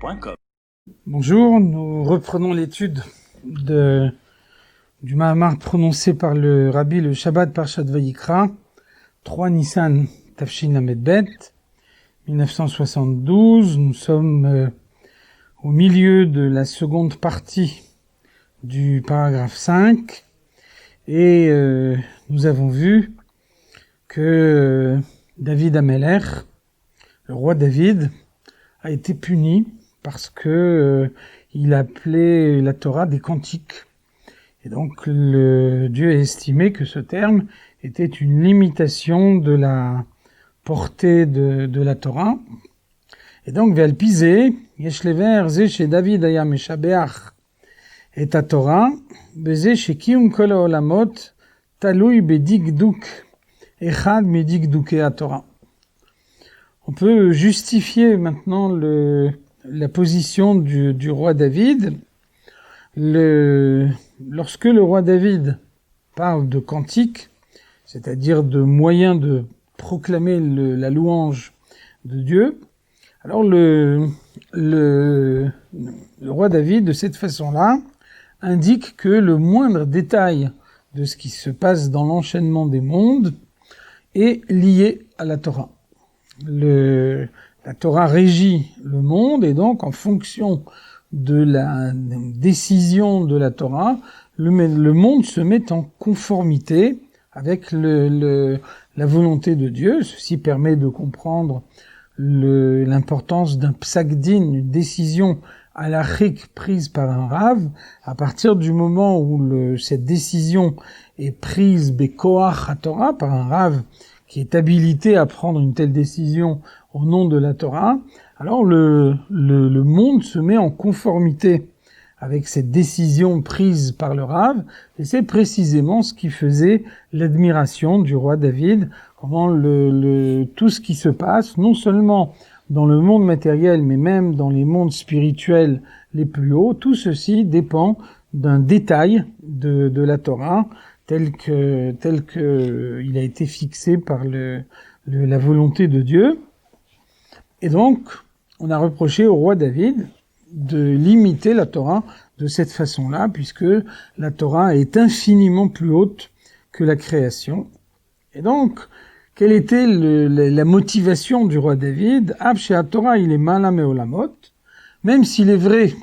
Chazal.com. Bonjour, nous reprenons l'étude du Mahamar prononcé par le Rabbi le Shabbat Parshat Vayikra, 3 Nissan Tafshin Lamed Bet, 1972. Nous sommes au milieu de la seconde partie du paragraphe 5 et nous avons vu que David Amelech, le roi David, a été puni parce que il appelait la Torah des cantiques. Et donc Dieu a estimé que ce terme était une limitation de la portée de la Torah. Et donc Ve'alpizé, yesh lever ze chez David aya meshabeach et a Torah, beze chez kiyum kol haolamot talui bedigduk echad medigduke a Torah. On peut justifier maintenant la position du roi David. Lorsque le roi David parle de cantique, c'est-à-dire de moyens de proclamer la louange de Dieu, alors le roi David, de cette façon-là, indique que le moindre détail de ce qui se passe dans l'enchaînement des mondes est lié à la Torah. La Torah régit le monde et donc en fonction de la décision de la Torah, le monde se met en conformité avec la volonté de Dieu. Ceci permet de comprendre l'importance d'un psak-din, une décision halachique prise par un rav. À partir du moment où cette décision est prise bekoach ha-Torah par un rav qui est habilité à prendre une telle décision au nom de la Torah, alors le monde se met en conformité avec cette décision prise par le Rav, et c'est précisément ce qui faisait l'admiration du roi David, comment tout ce qui se passe, non seulement dans le monde matériel, mais même dans les mondes spirituels les plus hauts, tout ceci dépend d'un détail de la Torah, tel que il a été fixé par la volonté de Dieu. Et donc, on a reproché au roi David de limiter la Torah de cette façon-là, puisque la Torah est infiniment plus haute que la création. Et donc, quelle était la motivation du roi David? Abshe Torah, il est mala meolamot, même s'il est vrai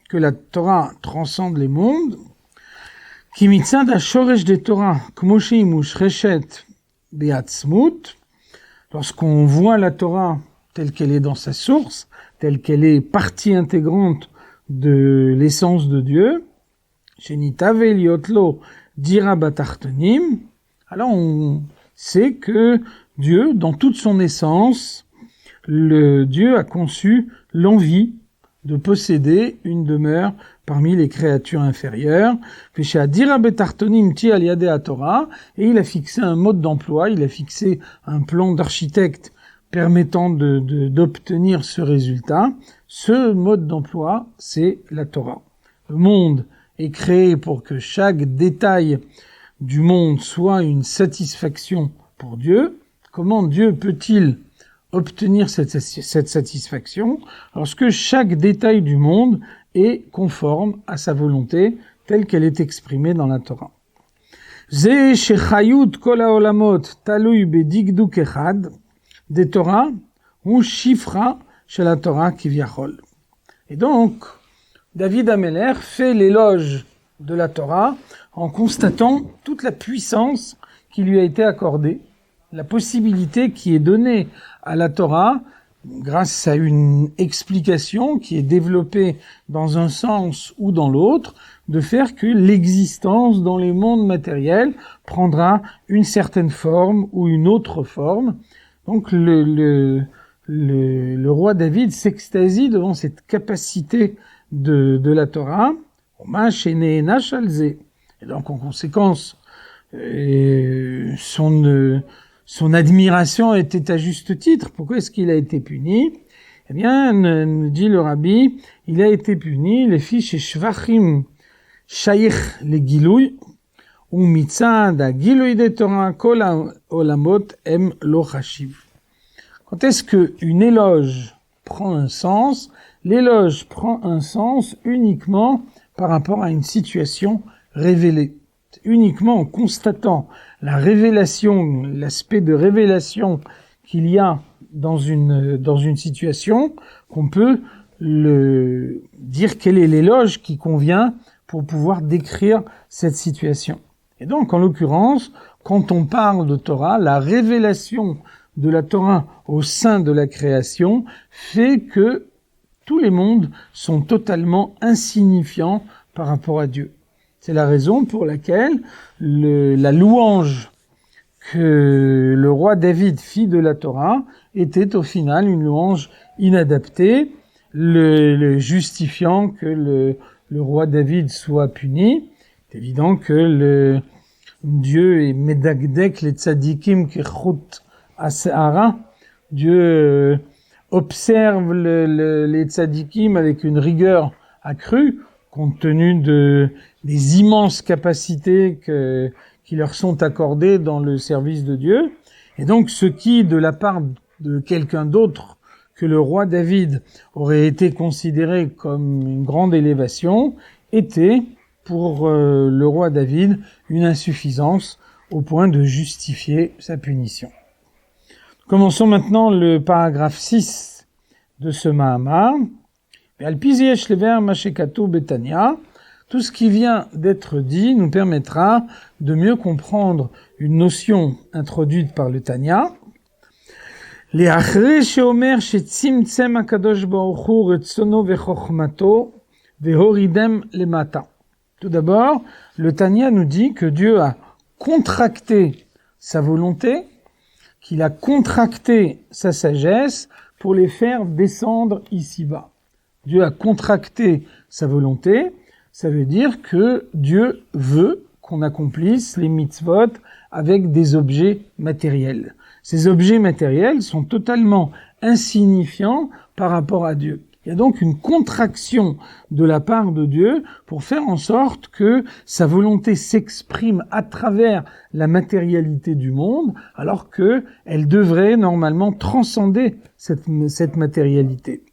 que la Torah transcende les mondes, ki mitzad ha-shoresh de Torah, kmo shehi mushreshet be'atzmut, lorsqu'on voit la Torah telle qu'elle est dans sa source, telle qu'elle est partie intégrante de l'essence de Dieu, shenitave liotlo dira batartonim, alors on sait que Dieu, dans toute son essence, Dieu a conçu l'envie de posséder une demeure parmi les créatures inférieures, et il a fixé un mode d'emploi, il a fixé un plan d'architecte permettant d'obtenir ce résultat. Ce mode d'emploi, c'est la Torah. Le monde est créé pour que chaque détail du monde soit une satisfaction pour Dieu. Comment Dieu peut-il obtenir cette satisfaction lorsque chaque détail du monde est conforme à sa volonté telle qu'elle est exprimée dans la Torah. Ze shechayut kol haolamot talui bedigduk echad des Torah ou Shifra chez la Torah Kivyachol. Et donc, David Amelech fait l'éloge de la Torah en constatant toute la puissance qui lui a été accordée, la possibilité qui est donnée à la Torah grâce à une explication qui est développée dans un sens ou dans l'autre, de faire que l'existence dans les mondes matériels prendra une certaine forme ou une autre forme. Donc le roi David s'extasie devant cette capacité de la Torah. Et donc en conséquence, son admiration était à juste titre. Pourquoi est-ce qu'il a été puni? Eh bien, nous dit le Rabbi, il a été puni, les fiches shvachim shaykh les gilouy, ou mitzad a gilouy de Torah kol olamot em lo chashiv. Quand est-ce qu'une éloge prend un sens? l'éloge prend un sens uniquement par rapport à une situation révélée. Uniquement en constatant la révélation, l'aspect de révélation qu'il y a dans une situation, qu'on peut dire quel est l'éloge qui convient pour pouvoir décrire cette situation. Et donc, en l'occurrence, quand on parle de Torah, la révélation de la Torah au sein de la création fait que tous les mondes sont totalement insignifiants par rapport à Dieu. C'est la raison pour laquelle la louange que le roi David fit de la Torah était au final une louange inadaptée, le justifiant que le roi David soit puni. C'est évident que Dieu est medagdek les tzadikim kechut asehara. Dieu observe les tzadikim avec une rigueur accrue, compte tenu des immenses capacités qui leur sont accordées dans le service de Dieu. Et donc, ce qui, de la part de quelqu'un d'autre que le roi David aurait été considéré comme une grande élévation, était, pour le roi David, une insuffisance au point de justifier sa punition. Commençons maintenant le paragraphe 6 de ce Mahamar. Tout ce qui vient d'être dit nous permettra de mieux comprendre une notion introduite par le Tanya. Tout d'abord, le Tanya nous dit que Dieu a contracté sa volonté, qu'il a contracté sa sagesse pour les faire descendre ici-bas. Dieu a contracté sa volonté, ça veut dire que Dieu veut qu'on accomplisse les mitzvot avec des objets matériels. Ces objets matériels sont totalement insignifiants par rapport à Dieu. Il y a donc une contraction de la part de Dieu pour faire en sorte que sa volonté s'exprime à travers la matérialité du monde, alors que elle devrait normalement transcender cette matérialité.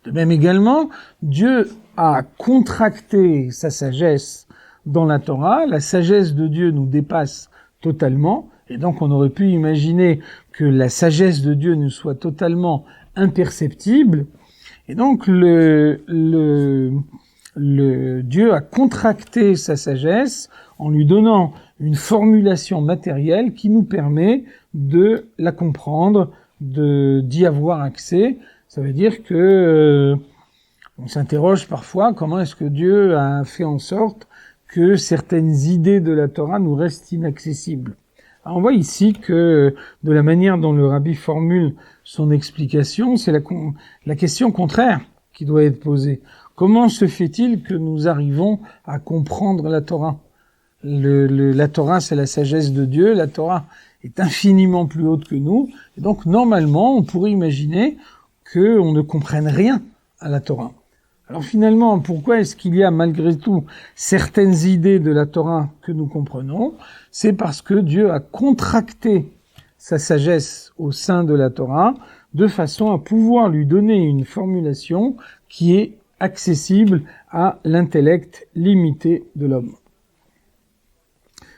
De même également, Dieu a contracté sa sagesse dans la Torah. La sagesse de Dieu nous dépasse totalement, et donc on aurait pu imaginer que la sagesse de Dieu nous soit totalement imperceptible. Et donc Dieu a contracté sa sagesse en lui donnant une formulation matérielle qui nous permet de la comprendre, d'y avoir accès. Ça veut dire que on s'interroge parfois comment est-ce que Dieu a fait en sorte que certaines idées de la Torah nous restent inaccessibles. Alors on voit ici que de la manière dont le Rabbi formule son explication, c'est la question contraire qui doit être posée. Comment se fait-il que nous arrivons à comprendre la Torah ? La Torah, c'est la sagesse de Dieu. La Torah est infiniment plus haute que nous. Et donc, normalement, on pourrait imaginer qu'on ne comprenne rien à la Torah. Alors finalement, pourquoi est-ce qu'il y a malgré tout certaines idées de la Torah que nous comprenons ? C'est parce que Dieu a contracté sa sagesse au sein de la Torah de façon à pouvoir lui donner une formulation qui est accessible à l'intellect limité de l'homme.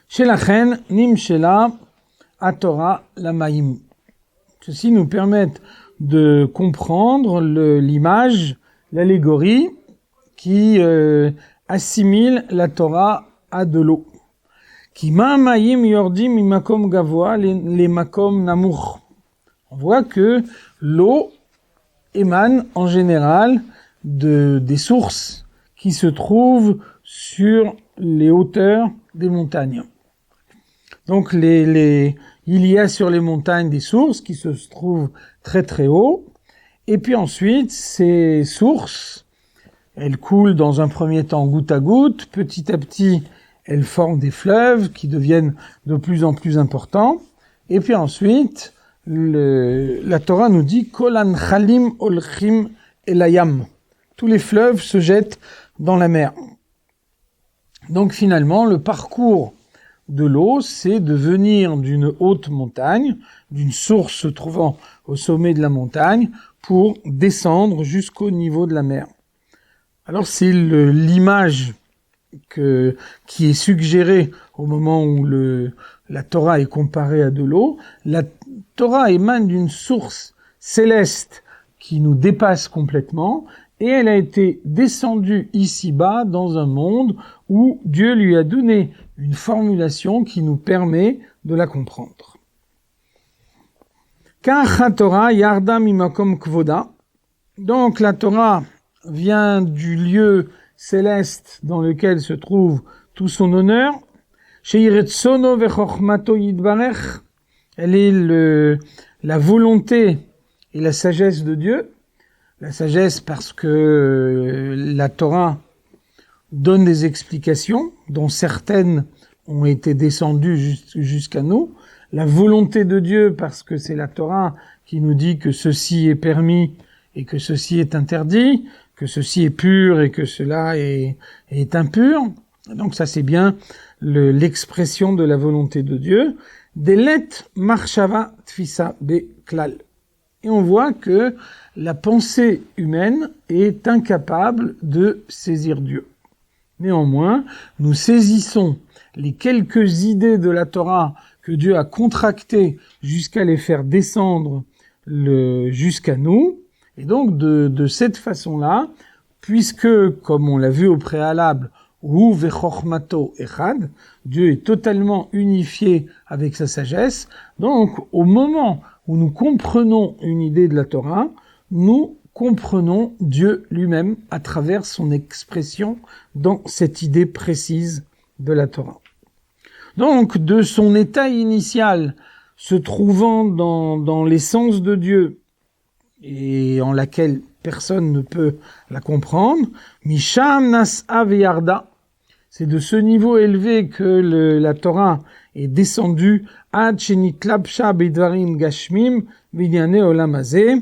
Shelachen nimshela atorah lamaim. Ceci nous permet de comprendre l'image, l'allégorie qui assimile la Torah à de l'eau. Ki ma'amayim yordim mimakom gavoa les makom namour. On voit que l'eau émane en général des sources qui se trouvent sur les hauteurs des montagnes. Donc il y a sur les montagnes des sources qui se trouvent très très haut, et puis ensuite ces sources, elles coulent dans un premier temps goutte à goutte, petit à petit elles forment des fleuves qui deviennent de plus en plus importants, et puis ensuite la Torah nous dit Kolan chalim olchim elayam. Tous les fleuves se jettent dans la mer. Donc finalement, le parcours de l'eau, c'est de venir d'une haute montagne, d'une source se trouvant au sommet de la montagne, pour descendre jusqu'au niveau de la mer. Alors c'est l'image qui est suggérée au moment où la Torah est comparée à de l'eau. La Torah émane d'une source céleste qui nous dépasse complètement, et elle a été descendue ici-bas dans un monde où Dieu lui a donné une formulation qui nous permet de la comprendre. Kach Torah yarda mimakom kvoda. Donc la Torah vient du lieu céleste dans lequel se trouve tout son honneur. Sheiretsono vechochmato yidbarech. Elle est la volonté et la sagesse de Dieu. La sagesse parce que la Torah donne des explications, dont certaines ont été descendues jusqu'à nous. La volonté de Dieu parce que c'est la Torah qui nous dit que ceci est permis et que ceci est interdit, que ceci est pur et que cela est impur. Donc ça c'est bien l'expression de la volonté de Dieu. Delet marshava tfisa beklal. Et on voit que la pensée humaine est incapable de saisir Dieu. Néanmoins, nous saisissons les quelques idées de la Torah que Dieu a contractées jusqu'à les faire descendre jusqu'à nous. Et donc, de cette façon-là, puisque, comme on l'a vu au préalable, Hu vechormato echad, Dieu est totalement unifié avec sa sagesse. Donc, au moment où nous comprenons une idée de la Torah, nous comprenons Dieu lui-même à travers son expression dans cette idée précise de la Torah. Donc, de son état initial, se trouvant dans l'essence de Dieu, et en laquelle personne ne peut la comprendre, Misham nas'a veyarda, c'est de ce niveau élevé que la Torah est descendue ad shenitlabsha bidvarim gashmim vinyane olam hazeh,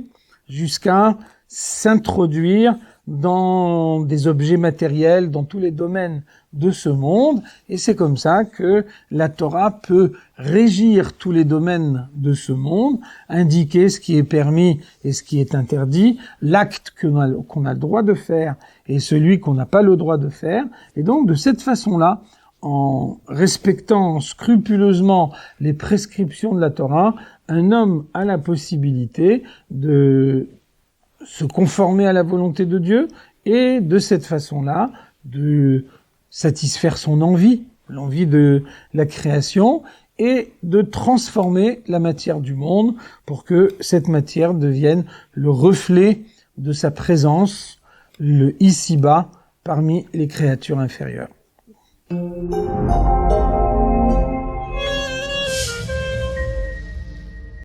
jusqu'à s'introduire dans des objets matériels, dans tous les domaines de ce monde, et c'est comme ça que la Torah peut régir tous les domaines de ce monde, indiquer ce qui est permis et ce qui est interdit, l'acte qu'on a le droit de faire et celui qu'on n'a pas le droit de faire, et donc de cette façon-là, en respectant scrupuleusement les prescriptions de la Torah, un homme a la possibilité de se conformer à la volonté de Dieu et de cette façon-là de satisfaire son envie, l'envie de la création, et de transformer la matière du monde pour que cette matière devienne le reflet de sa présence, le ici-bas, parmi les créatures inférieures.